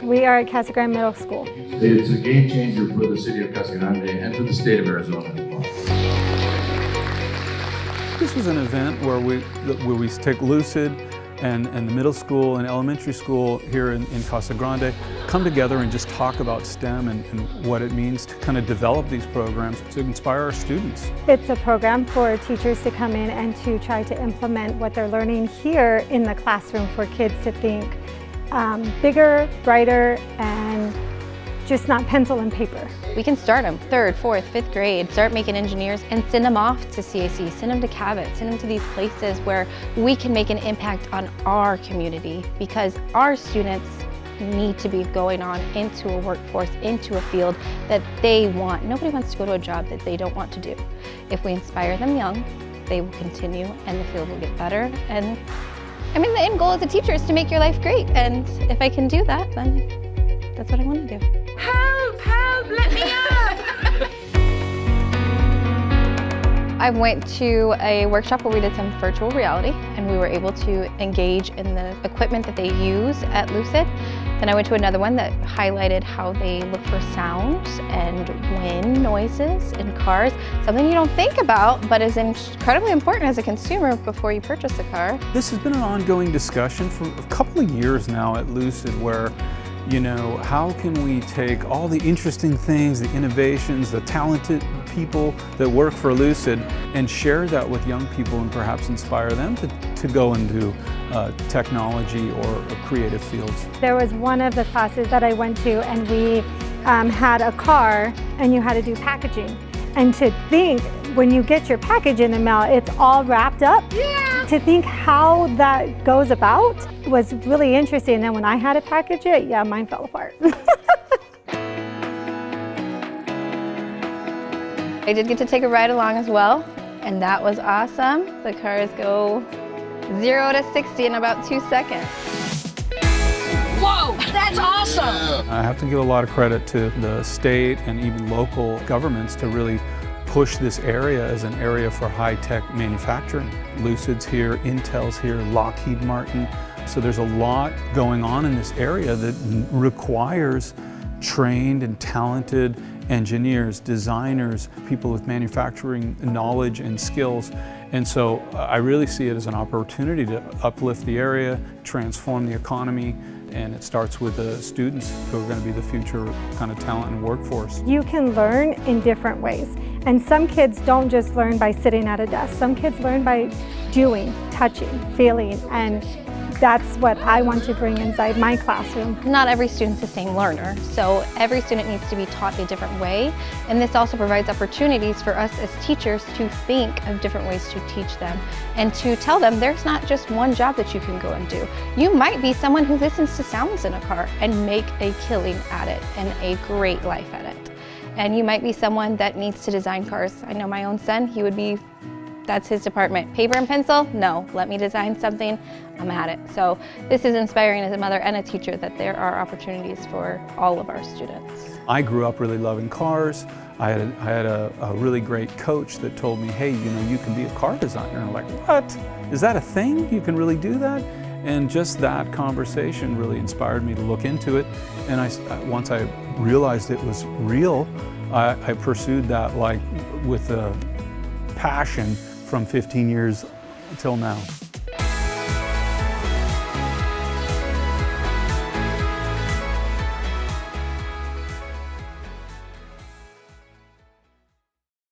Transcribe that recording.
We are at Casa Grande Middle School. It's a game changer for the city of Casa Grande and for the state of Arizona as well. This was an event where we take Lucid and the middle school and elementary school here in Casa Grande come together and just talk about STEM and what it means to kind of develop these programs to inspire our students. It's a program for teachers to come in and to try to implement what they're learning here in the classroom for kids to think bigger, brighter, and just not pencil and paper. We can start them 3rd, 4th, 5th grade, start making engineers and send them off to CAC, send them to Cabot, send them to these places where we can make an impact on our community, because our students need to be going on into a workforce, into a field that they want. Nobody wants to go to a job that they don't want to do. If we inspire them young, they will continue and the field will get better. And I mean, the end goal as a teacher is to make your life great. And if I can do that, then that's what I want to do. Help, help, let me up! I went to a workshop where we did some virtual reality and we were able to engage in the equipment that they use at Lucid. Then I went to another one that highlighted how they look for sounds and wind noises in cars, something you don't think about but is incredibly important as a consumer before you purchase a car. This has been an ongoing discussion for a couple of years now at Lucid where, you know, how can we take all the interesting things, the innovations, the talented people that work for Lucid and share that with young people and perhaps inspire them to go into technology or creative fields. There was one of the classes that I went to and we had a car and you had to do packaging. And to think when you get your package in the mail, it's all wrapped up. Yeah. To think how that goes about was really interesting. And then when I had to package it, yeah, mine fell apart. I did get to take a ride along as well, and that was awesome. The cars go 0 to 60 in about 2 seconds. Whoa, that's awesome! I have to give a lot of credit to the state and even local governments to really push this area as an area for high-tech manufacturing. Lucid's here, Intel's here, Lockheed Martin. So there's a lot going on in this area that requires trained and talented engineers, designers, people with manufacturing knowledge and skills. And so I really see it as an opportunity to uplift the area, transform the economy, and it starts with the students who are going to be the future kind of talent and workforce. You can learn in different ways. And some kids don't just learn by sitting at a desk. Some kids learn by doing, touching, feeling, and that's what I want to bring inside my classroom. Not every student's the same learner, so every student needs to be taught a different way. And this also provides opportunities for us as teachers to think of different ways to teach them and to tell them there's not just one job that you can go and do. You might be someone who listens to sounds in a car and make a killing at it and a great life at it. And you might be someone that needs to design cars. I know my own son, that's his department. Paper and pencil? No. Let me design something, I'm at it. So this is inspiring as a mother and a teacher that there are opportunities for all of our students. I grew up really loving cars. I had a really great coach that told me, hey, you know, you can be a car designer. And I'm like, what? Is that a thing? You can really do that? And just that conversation really inspired me to look into it. And once I realized it was real, I pursued that like with a passion from 15 years till now.